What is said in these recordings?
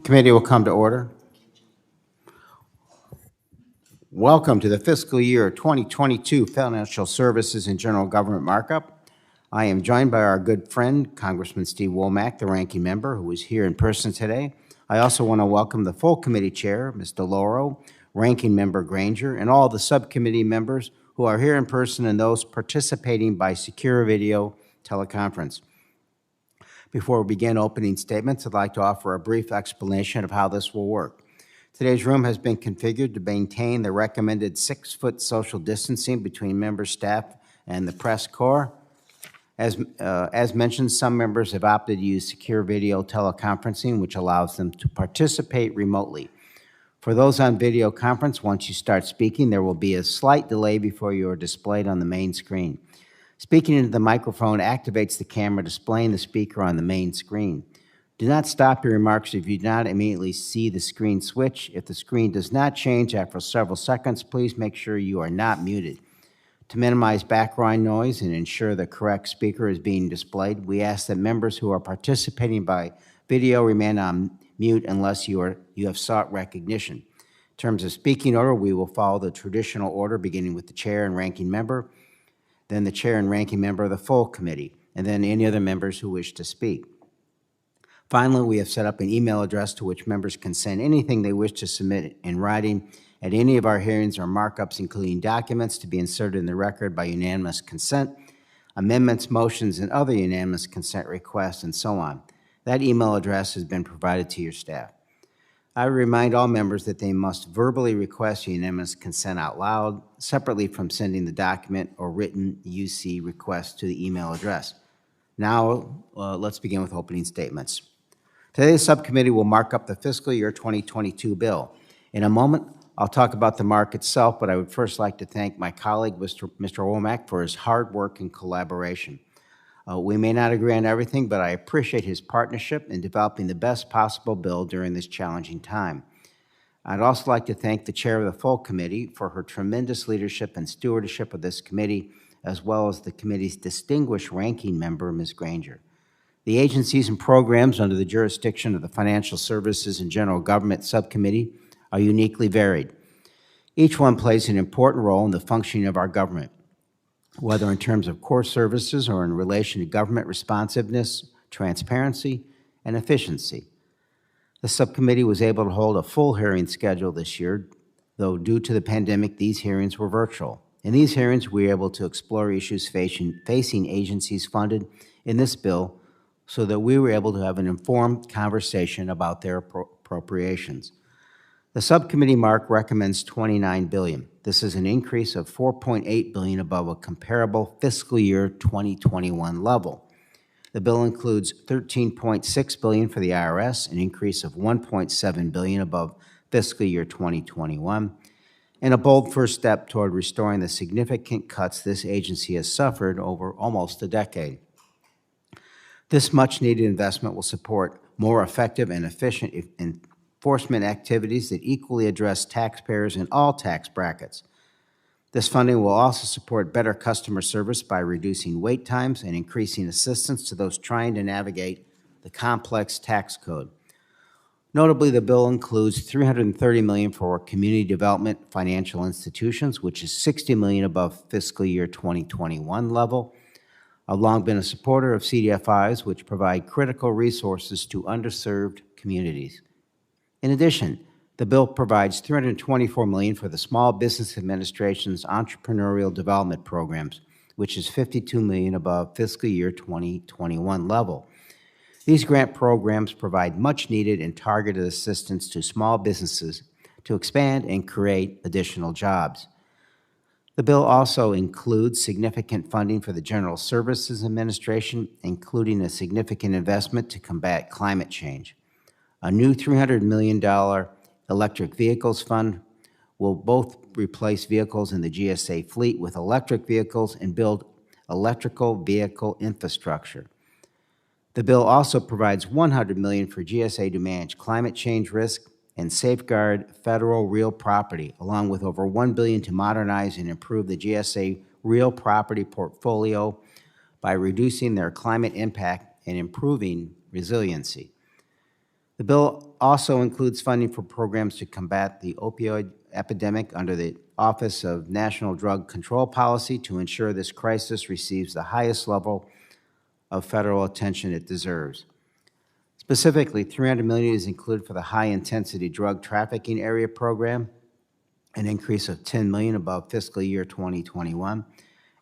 Committee will come to order. Welcome to the fiscal year 2022 Financial Services and General Government Markup. I am joined by our good friend, Congressman Steve Womack, the ranking member, who is here in person today. I also want to welcome the full committee chair, Ms. DeLauro, ranking member Granger, and all the subcommittee members who are here in person and those participating by secure video teleconference. Before we begin opening statements, I'd like to offer a brief explanation of how this will work. Today's room has been configured to maintain the recommended 6-foot social distancing between members, staff, and the press corps. As mentioned, some members have opted to use secure video teleconferencing, which allows them to participate remotely. For those on video conference, once you start speaking, there will be a slight delay before you are displayed on the main screen. Speaking into the microphone activates the camera displaying the speaker on the main screen. Do not stop your remarks if you do not immediately see the screen switch. If the screen does not change after several seconds, please make sure you are not muted. To minimize background noise and ensure the correct speaker is being displayed, we ask that members who are participating by video remain on mute unless you have sought recognition. In terms of speaking order, we will follow the traditional order, beginning with the chair and ranking member, then the chair and ranking member of the full committee, and then any other members who wish to speak. Finally, we have set up an email address to which members can send anything they wish to submit in writing at any of our hearings or markups, including documents to be inserted in the record by unanimous consent, amendments, motions, and other unanimous consent requests, and so on. That email address has been provided to your staff. I remind all members that they must verbally request unanimous consent out loud, separately from sending the document or written UC request to the email address. Now, let's begin with opening statements. Today's subcommittee will mark up the fiscal year 2022 bill. In a moment, I'll talk about the mark itself, but I would first like to thank my colleague, Mr. Womack, for his hard work and collaboration. We may not agree on everything, but I appreciate his partnership in developing the best possible bill during this challenging time. I'd also like to thank the chair of the full committee for her tremendous leadership and stewardship of this committee, as well as the committee's distinguished ranking member, Ms. Granger. The agencies and programs under the jurisdiction of the Financial Services and General Government Subcommittee are uniquely varied. Each one plays an important role in the functioning of our government, whether in terms of core services or in relation to government responsiveness, transparency, and efficiency. The subcommittee was able to hold a full hearing schedule this year, though due to the pandemic, these hearings were virtual. In these hearings, we were able to explore issues facing agencies funded in this bill so that we were able to have an informed conversation about their appropriations. The subcommittee mark recommends $29 billion. This is an increase of $4.8 billion above a comparable fiscal year 2021 level. The bill includes $13.6 billion for the IRS, an increase of $1.7 billion above fiscal year 2021, and a bold first step toward restoring the significant cuts this agency has suffered over almost a decade. This much-needed investment will support more effective and efficient enforcement activities that equally address taxpayers in all tax brackets. This funding will also support better customer service by reducing wait times and increasing assistance to those trying to navigate the complex tax code. Notably, the bill includes $330 million for community development financial institutions, which is $60 million above fiscal year 2021 level. I've long been a supporter of CDFIs, which provide critical resources to underserved communities. In addition, the bill provides $324 million for the Small Business Administration's entrepreneurial development programs, which is $52 million above fiscal year 2021 level. These grant programs provide much-needed and targeted assistance to small businesses to expand and create additional jobs. The bill also includes significant funding for the General Services Administration, including a significant investment to combat climate change. A new $300 million electric vehicles fund will both replace vehicles in the GSA fleet with electric vehicles and build electrical vehicle infrastructure. The bill also provides $100 million for GSA to manage climate change risk and safeguard federal real property, along with over $1 billion to modernize and improve the GSA real property portfolio by reducing their climate impact and improving resiliency. The bill also includes funding for programs to combat the opioid epidemic under the Office of National Drug Control Policy to ensure this crisis receives the highest level of federal attention it deserves. Specifically, $300 million is included for the high-intensity drug trafficking area program, an increase of $10 million above fiscal year 2021,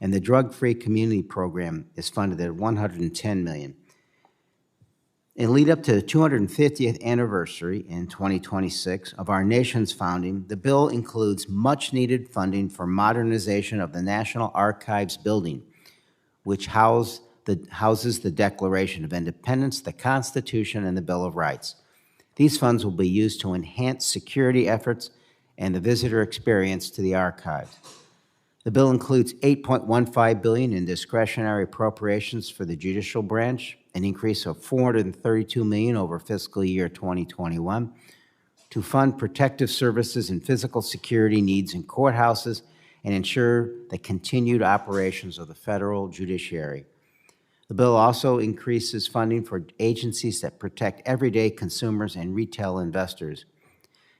and the drug-free community program is funded at $110 million. In lead up to the 250th anniversary in 2026 of our nation's founding, the bill includes much-needed funding for modernization of the National Archives building, which houses the Declaration of Independence, the Constitution, and the Bill of Rights. These funds will be used to enhance security efforts and the visitor experience to the archives. The bill includes $8.15 billion in discretionary appropriations for the judicial branch, an increase of $432 million over fiscal year 2021, to fund protective services and physical security needs in courthouses and ensure the continued operations of the federal judiciary. The bill also increases funding for agencies that protect everyday consumers and retail investors,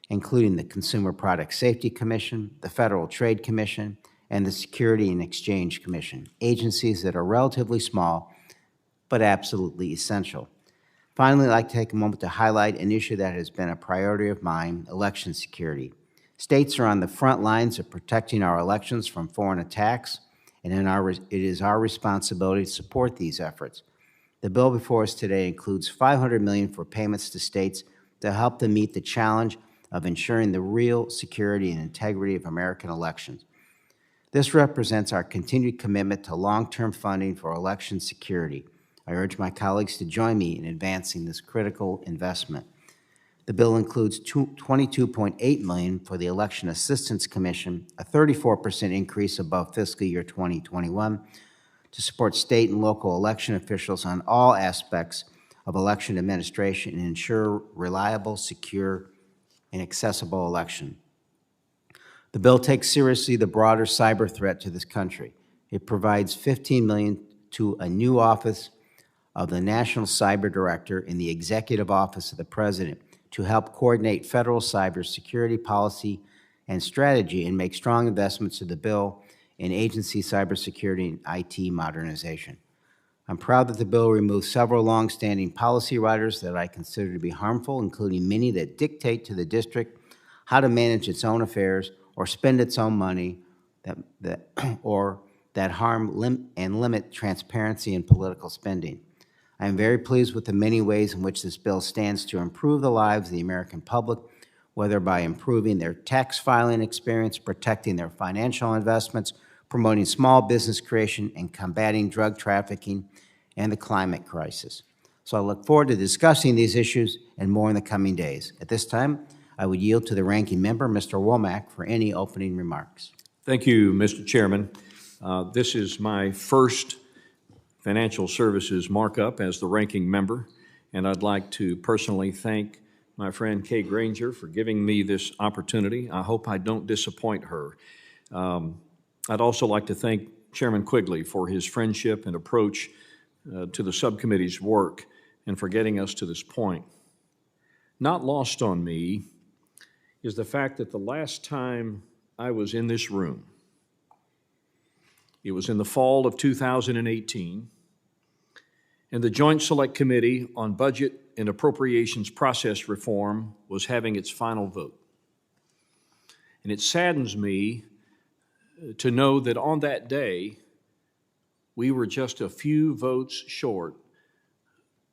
including the Consumer Product Safety Commission, the Federal Trade Commission, and the Security and Exchange Commission, agencies that are relatively small but absolutely essential. Finally, I'd like to take a moment to highlight an issue that has been a priority of mine: election security. States are on the front lines of protecting our elections from foreign attacks, and it is our responsibility to support these efforts. The bill before us today includes $500 million for payments to states to help them meet the challenge of ensuring the real security and integrity of American elections. This represents our continued commitment to long-term funding for election security. I urge my colleagues to join me in advancing this critical investment. The bill includes $22.8 million for the Election Assistance Commission, a 34% increase above fiscal year 2021, to support state and local election officials on all aspects of election administration and ensure reliable, secure, and accessible election. The bill takes seriously the broader cyber threat to this country. It provides $15 million to a new office of the National Cyber Director in the Executive Office of the President to help coordinate federal cybersecurity policy and strategy and make strong investments to the bill in agency cybersecurity and IT modernization. I'm proud that the bill removes several longstanding policy riders that I consider to be harmful, including many that dictate to the district how to manage its own affairs or spend its own money that harm and limit transparency in political spending. I am very pleased with the many ways in which this bill stands to improve the lives of the American public, whether by improving their tax filing experience, protecting their financial investments, promoting small business creation, and combating drug trafficking and the climate crisis. So I look forward to discussing these issues and more in the coming days. At this time, I would yield to the ranking member, Mr. Womack, for any opening remarks. Thank you, Mr. Chairman. This is my first Financial Services markup as the ranking member, and I'd like to personally thank my friend Kay Granger for giving me this opportunity. I hope I don't disappoint her. I'd also like to thank Chairman Quigley for his friendship and approach to the subcommittee's work and for getting us to this point. Not lost on me is the fact that the last time I was in this room, it was in the fall of 2018, and the Joint Select Committee on Budget and Appropriations Process Reform was having its final vote. And it saddens me to know that on that day, we were just a few votes short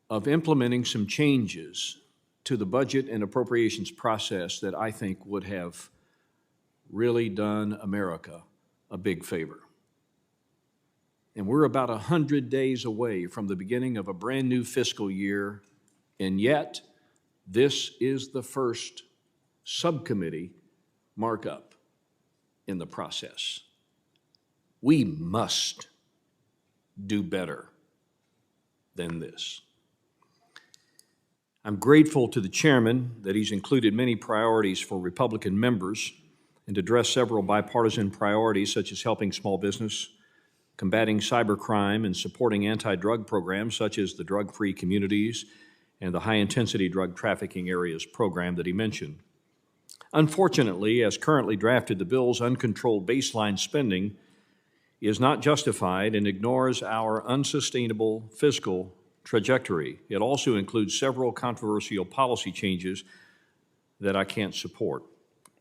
of implementing some changes to the budget and appropriations process that I think would have really done America a big favor. And we're about 100 days away from the beginning of a brand new fiscal year, and yet this is the first subcommittee markup in the process. We must do better than this. I'm grateful to the chairman that he's included many priorities for Republican members and addressed several bipartisan priorities such as helping small business, combating cybercrime, and supporting anti-drug programs such as the drug-free communities and the high-intensity drug trafficking areas program that he mentioned. Unfortunately, as currently drafted, the bill's uncontrolled baseline spending is not justified and ignores our unsustainable fiscal trajectory. It also includes several controversial policy changes that I can't support.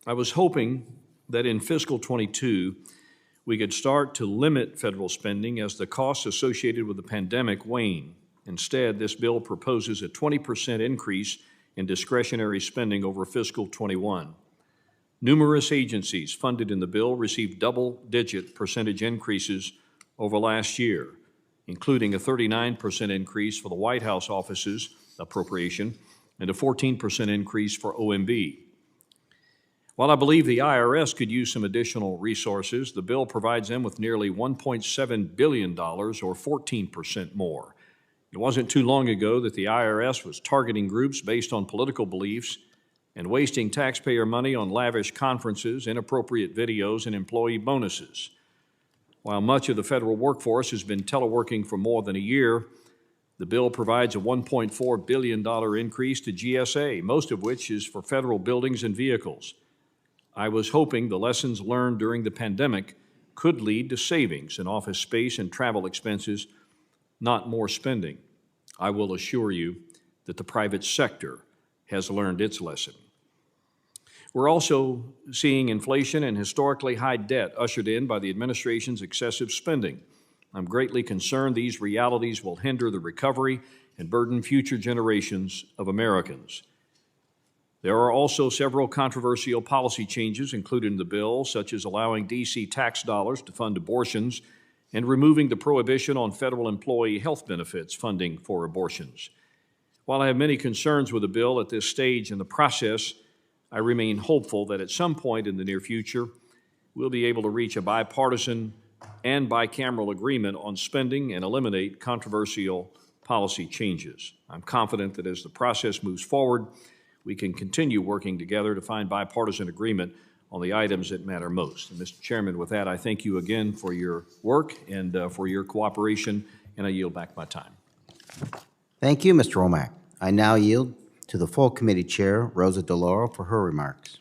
I was hoping that in fiscal 22, we could start to limit federal spending as the costs associated with the pandemic wane. Instead, this bill proposes a 20% increase in discretionary spending over fiscal 21. Numerous agencies funded in the bill received double-digit percentage increases over last year, including a 39% increase for the White House office's appropriation and a 14% increase for OMB. While I believe the IRS could use some additional resources, the bill provides them with nearly $1.7 billion, or 14% more. It wasn't too long ago that the IRS was targeting groups based on political beliefs and wasting taxpayer money on lavish conferences, inappropriate videos, and employee bonuses. While much of the federal workforce has been teleworking for more than a year, the bill provides a $1.4 billion increase to GSA, most of which is for federal buildings and vehicles. I was hoping the lessons learned during the pandemic could lead to savings in office space and travel expenses, not more spending. I will assure you that the private sector has learned its lesson. We're also seeing inflation and historically high debt ushered in by the administration's excessive spending. I'm greatly concerned these realities will hinder the recovery and burden future generations of Americans. There are also several controversial policy changes included in the bill, such as allowing D.C. tax dollars to fund abortions and removing the prohibition on federal employee health benefits funding for abortions. While I have many concerns with the bill at this stage in the process, I remain hopeful that at some point in the near future, we'll be able to reach a bipartisan and bicameral agreement on spending and eliminate controversial policy changes. I'm confident that as the process moves forward, we can continue working together to find bipartisan agreement on the items that matter most. And Mr. Chairman, with that, I thank you again for your work and for your cooperation, and I yield back my time. Thank you, Mr. Womack. I now yield to the full committee chair, Rosa DeLauro, for her remarks.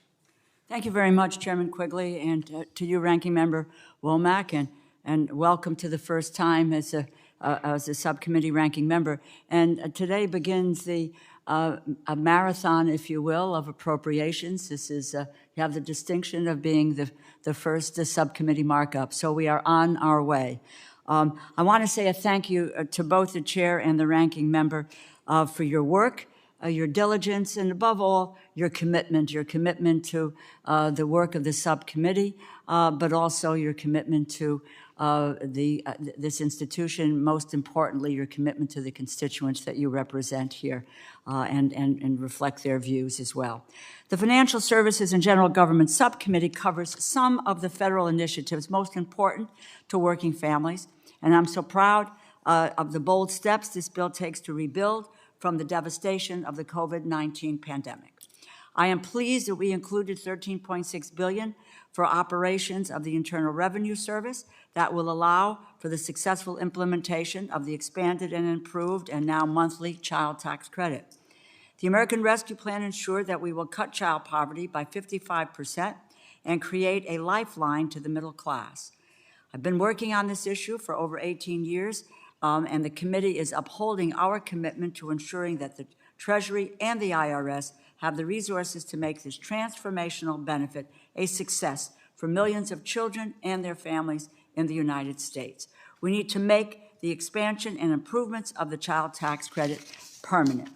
Thank you very much, Chairman Quigley, and to you, Ranking Member Womack, and welcome to the first time as a subcommittee ranking member. And today begins a marathon, if you will, of appropriations. This is you have the distinction of being the first subcommittee markup, so we are on our way. I want to say a thank you to both the chair and the ranking member for your work, your diligence, and above all, your commitment to the work of the subcommittee, but also your commitment to this institution, most importantly, your commitment to the constituents that you represent here and reflect their views as well. The Financial Services and General Government Subcommittee covers some of the federal initiatives most important to working families, and I'm so proud of the bold steps this bill takes to rebuild from the devastation of the COVID-19 pandemic. I am pleased that we included $13.6 billion for operations of the Internal Revenue Service that will allow for the successful implementation of the expanded and improved and now monthly child tax credit. The American Rescue Plan ensured that we will cut child poverty by 55% and create a lifeline to the middle class. I've been working on this issue for over 18 years, and the committee is upholding our commitment to ensuring that the Treasury and the IRS have the resources to make this transformational benefit a success for millions of children and their families in the United States. We need to make the expansion and improvements of the child tax credit permanent.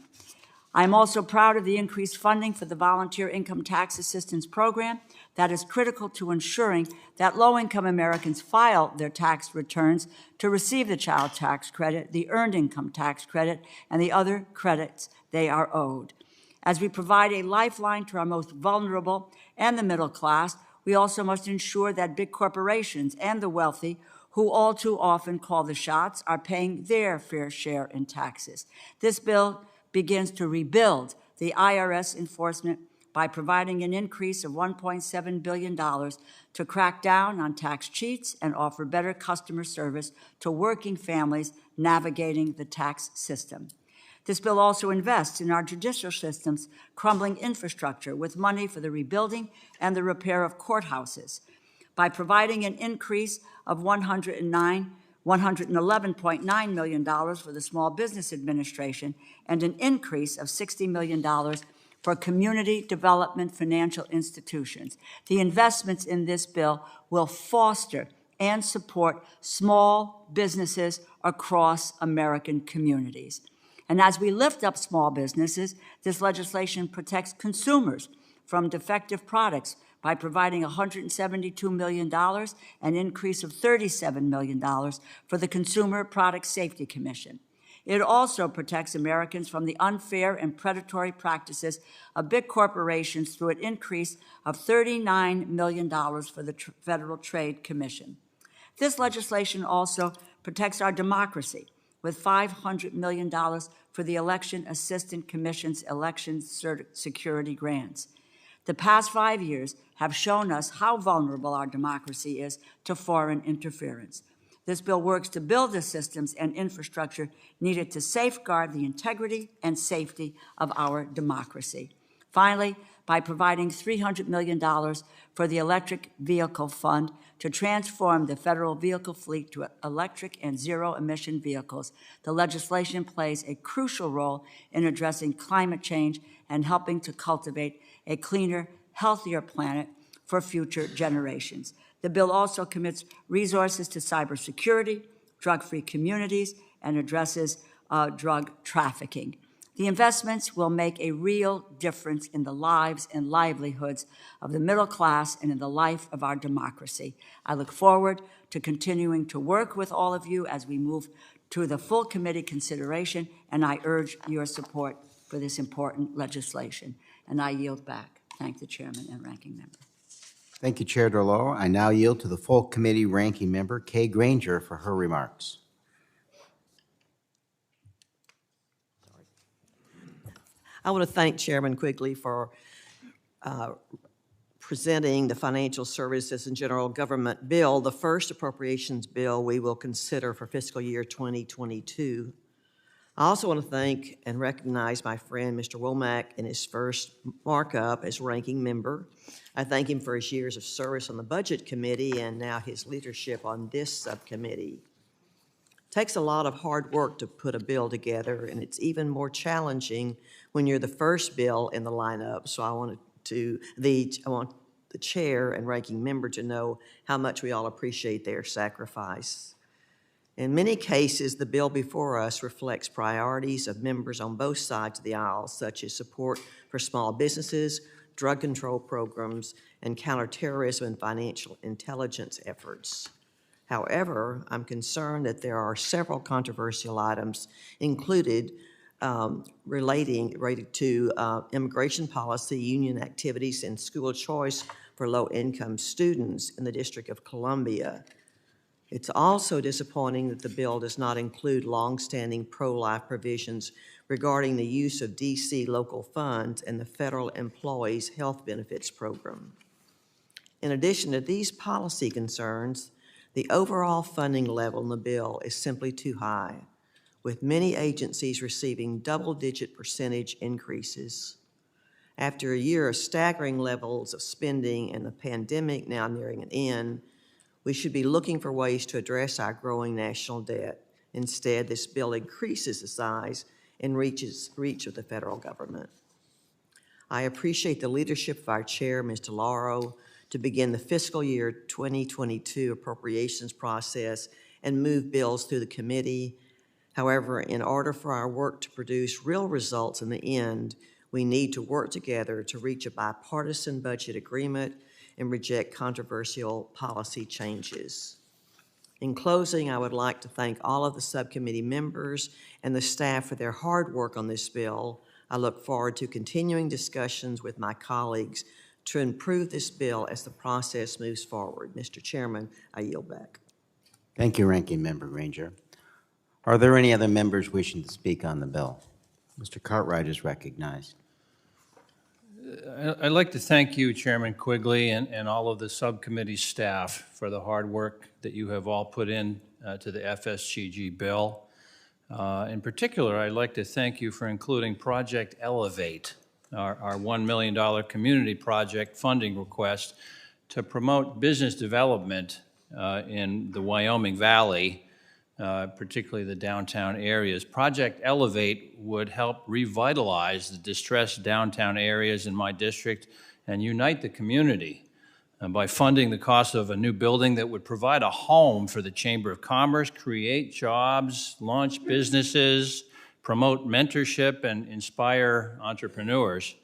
I'm also proud of the increased funding for the Volunteer Income Tax Assistance Program that is critical to ensuring that low-income Americans file their tax returns to receive the child tax credit, the Earned Income Tax Credit, and the other credits they are owed. As we provide a lifeline to our most vulnerable and the middle class, we also must ensure that big corporations and the wealthy, who all too often call the shots, are paying their fair share in taxes. This bill begins to rebuild the IRS enforcement by providing an increase of $1.7 billion to crack down on tax cheats and offer better customer service to working families navigating the tax system. This bill also invests in our judicial system's crumbling infrastructure with money for the rebuilding and the repair of courthouses. By providing an increase of $111.9 million for the Small Business Administration and an increase of $60 million for community development financial institutions. The investments in this bill will foster and support small businesses across American communities. And as we lift up small businesses, this legislation protects consumers from defective products by providing $172 million, an increase of $37 million for the Consumer Product Safety Commission. It also protects Americans from the unfair and predatory practices of big corporations through an increase of $39 million for the Federal Trade Commission. This legislation also protects our democracy with $500 million for the Election Assistant Commission's election security grants. The past 5 years have shown us how vulnerable our democracy is to foreign interference. This bill works to build the systems and infrastructure needed to safeguard the integrity and safety of our democracy. Finally, by providing $300 million for the Electric Vehicle Fund to transform the federal vehicle fleet to electric and zero-emission vehicles, the legislation plays a crucial role in addressing climate change and helping to cultivate a cleaner, healthier planet for future generations. The bill also commits resources to cybersecurity, drug-free communities, and addresses drug trafficking. The investments will make a real difference in the lives and livelihoods of the middle class and in the life of our democracy. I look forward to continuing to work with all of you as we move to the full committee consideration, and I urge your support for this important legislation. And I yield back. Thank the chairman and ranking member. Thank you, Chair Deloro. I now yield to the full committee ranking member, Kay Granger, for her remarks. I want to thank Chairman Quigley for presenting the Financial Services and General Government Bill, the first appropriations bill we will consider for fiscal year 2022. I also want to thank and recognize my friend, Mr. Womack, in his first markup as ranking member. I thank him for his years of service on the Budget Committee and now his leadership on this subcommittee. It takes a lot of hard work to put a bill together, and it's even more challenging when you're the first bill in the lineup. So I want the chair and ranking member to know how much we all appreciate their sacrifice. In many cases, the bill before us reflects priorities of members on both sides of the aisle, such as support for small businesses, drug control programs, and counterterrorism and financial intelligence efforts. However, I'm concerned that there are several controversial items included related to immigration policy, union activities, and school choice for low-income students in the District of Columbia. It's also disappointing that the bill does not include longstanding pro-life provisions regarding the use of D.C. local funds and the Federal Employees Health Benefits Program. In addition to these policy concerns, the overall funding level in the bill is simply too high, with many agencies receiving double-digit percentage increases. After a year of staggering levels of spending and the pandemic now nearing an end, we should be looking for ways to address our growing national debt. Instead, this bill increases the size and reach of the federal government. I appreciate the leadership of our chair, Mr. Lauro, to begin the fiscal year 2022 appropriations process and move bills through the committee. However, in order for our work to produce real results in the end, we need to work together to reach a bipartisan budget agreement and reject controversial policy changes. In closing, I would like to thank all of the subcommittee members and the staff for their hard work on this bill. I look forward to continuing discussions with my colleagues to improve this bill as the process moves forward. Mr. Chairman, I yield back. Thank you, Ranking Member Granger. Are there any other members wishing to speak on the bill? Mr. Cartwright is recognized. I'd like to thank you, Chairman Quigley, and all of the subcommittee staff for the hard work that you have all put in to the FSGG bill. In particular, I'd like to thank you for including Project Elevate, our $1 million community project funding request to promote business development in the Wyoming Valley, particularly the downtown areas. Project Elevate would help revitalize the distressed downtown areas in my district and unite the community by funding the cost of a new building that would provide a home for the Chamber of Commerce, create jobs, launch businesses, promote mentorship, and inspire entrepreneurs.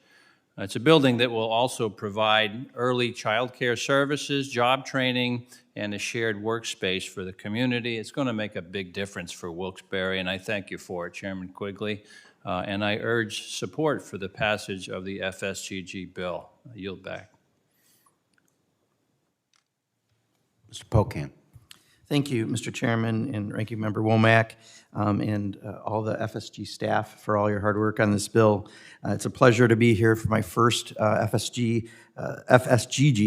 It's a building that will also provide early child care services, job training, and a shared workspace for the community. It's going to make a big difference for Wilkes-Barre, and I thank you for it, Chairman Quigley. And I urge support for the passage of the FSGG bill. I yield back. Mr. Pocan. Thank you, Mr. Chairman and Ranking Member Womack, and all the FSG staff for all your hard work on this bill. It's a pleasure to be here for my first FSGG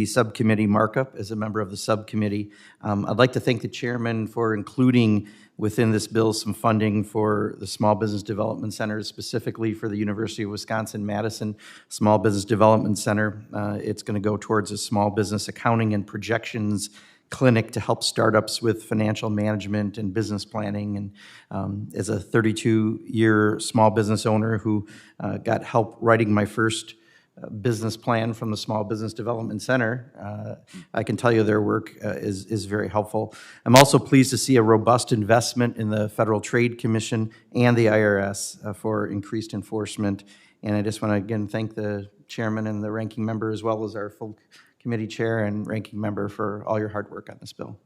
subcommittee markup as a member of the subcommittee. I'd like to thank the chairman for including within this bill some funding for the Small Business Development Center, specifically for the University of Wisconsin-Madison Small Business Development Center. It's going to go towards a small business accounting and projections clinic to help startups with financial management and business planning. And as a 32-year small business owner who got help writing my first business plan from the Small Business Development Center, I can tell you their work is very helpful. I'm also pleased to see a robust investment in the Federal Trade Commission and the IRS for increased enforcement. And I just want to again thank the chairman and the ranking member, as well as our full committee chair and ranking member, for all your hard work on this bill.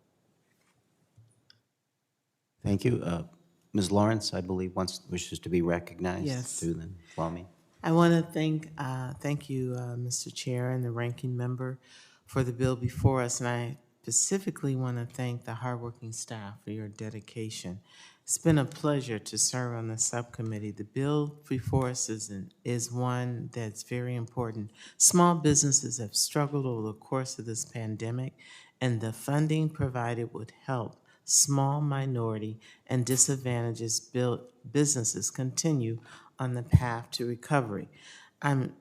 Thank you. Ms. Lawrence, I believe, wishes to be recognized. Yes. Too, then follow me. I want to thank you, Mr. Chair and the ranking member, for the bill before us, and I specifically want to thank the hardworking staff for your dedication. It's been a pleasure to serve on the subcommittee. The bill before us is one that's very important. Small businesses have struggled over the course of this pandemic, and the funding provided would help small, minority, and disadvantaged businesses continue on the path to recovery. I'm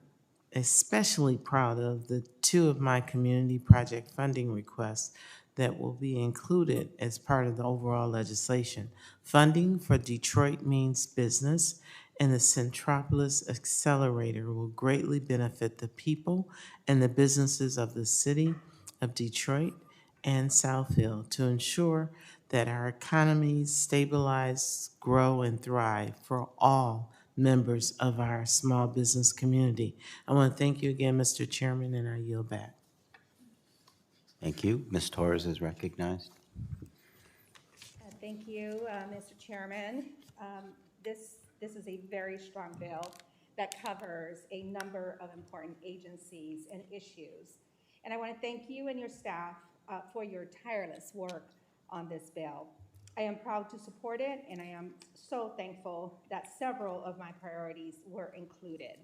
especially proud of the two of my community project funding requests that will be included as part of the overall legislation. Funding for Detroit Means Business and the Centropolis Accelerator will greatly benefit the people and the businesses of the city of Detroit and Southfield to ensure that our economies stabilize, grow, and thrive for all members of our small business community. I want to thank you again, Mr. Chairman, and I yield back. Thank you. Ms. Torres is recognized. Thank you, Mr. Chairman. This is a very strong bill that covers a number of important agencies and issues. And I want to thank you and your staff for your tireless work on this bill. I am proud to support it, and I am so thankful that several of my priorities were included.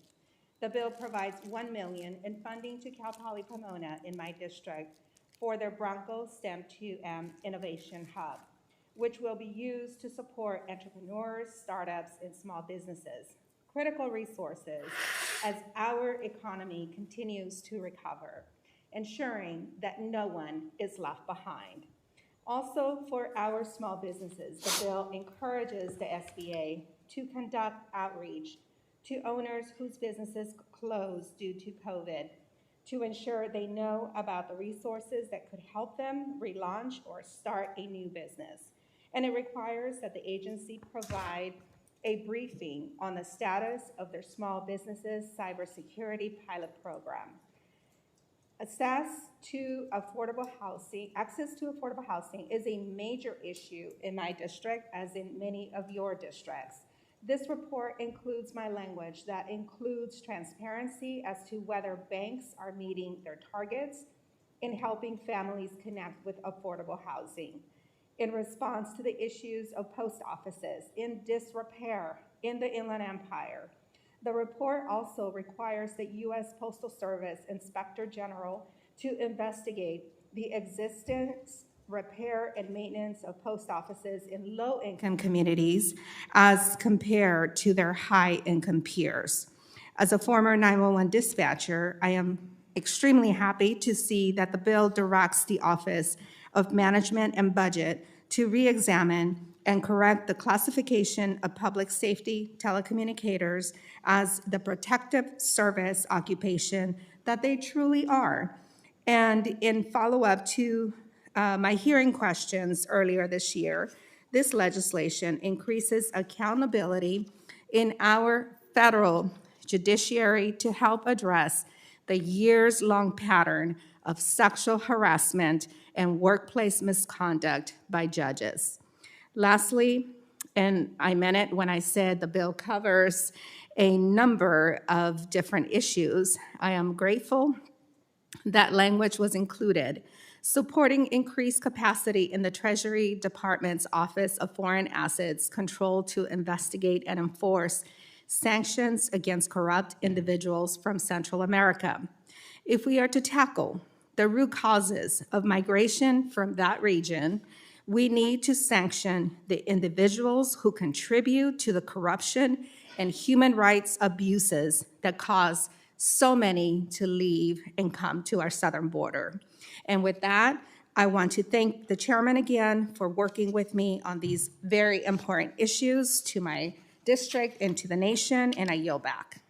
The bill provides $1 million in funding to Cal Poly Pomona in my district for their Bronco STEM 2M Innovation Hub, which will be used to support entrepreneurs, startups, and small businesses, critical resources as our economy continues to recover, ensuring that no one is left behind. Also, for our small businesses, the bill encourages the SBA to conduct outreach to owners whose businesses closed due to COVID to ensure they know about the resources that could help them relaunch or start a new business. And it requires that the agency provide a briefing on the status of their small businesses cybersecurity pilot program. Access to affordable housing is a major issue in my district, as in many of your districts. This report includes my language that includes transparency as to whether banks are meeting their targets in helping families connect with affordable housing. In response to the issues of post offices in disrepair in the Inland Empire, the report also requires the U.S. Postal Service Inspector General to investigate the existence repair and maintenance of post offices in low-income communities as compared to their high-income peers. As a former 911 dispatcher, I am extremely happy to see that the bill directs the Office of Management and Budget to re-examine and correct the classification of public safety telecommunicators as the protective service occupation that they truly are. And in follow-up to my hearing questions earlier this year, this legislation increases accountability in our federal judiciary to help address the years-long pattern of sexual harassment and workplace misconduct by judges. Lastly, and I meant it when I said the bill covers a number of different issues, I am grateful that language was included, supporting increased capacity in the Treasury Department's Office of Foreign Assets Control to investigate and enforce sanctions against corrupt individuals from Central America. If we are to tackle the root causes of migration from that region, we need to sanction the individuals who contribute to the corruption and human rights abuses that cause so many to leave and come to our southern border. And with that, I want to thank the chairman again for working with me on these very important issues to my district and to the nation, and I yield back.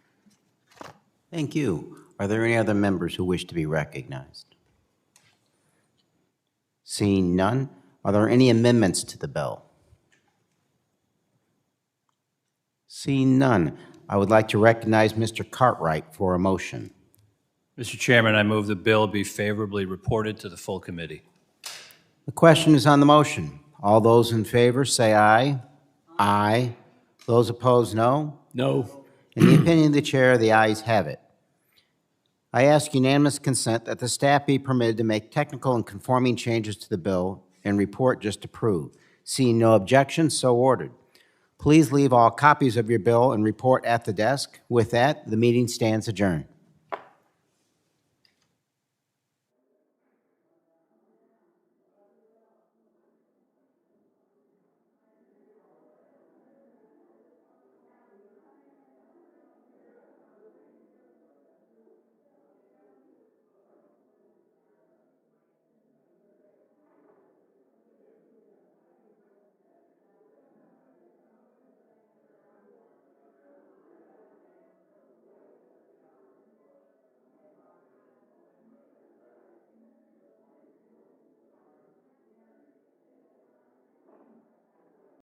Thank you. Are there any other members who wish to be recognized? Seeing none, are there any amendments to the bill? Seeing none, I would like to recognize Mr. Cartwright for a motion. Mr. Chairman, I move the bill be favorably reported to the full committee. The question is on the motion. All those in favor say aye. Aye. Those opposed, no. No. In the opinion of the chair, the ayes have it. I ask unanimous consent that the staff be permitted to make technical and conforming changes to the bill and report just approved. Seeing no objections, so ordered. Please leave all copies of your bill and report at the desk. With that, the meeting stands adjourned.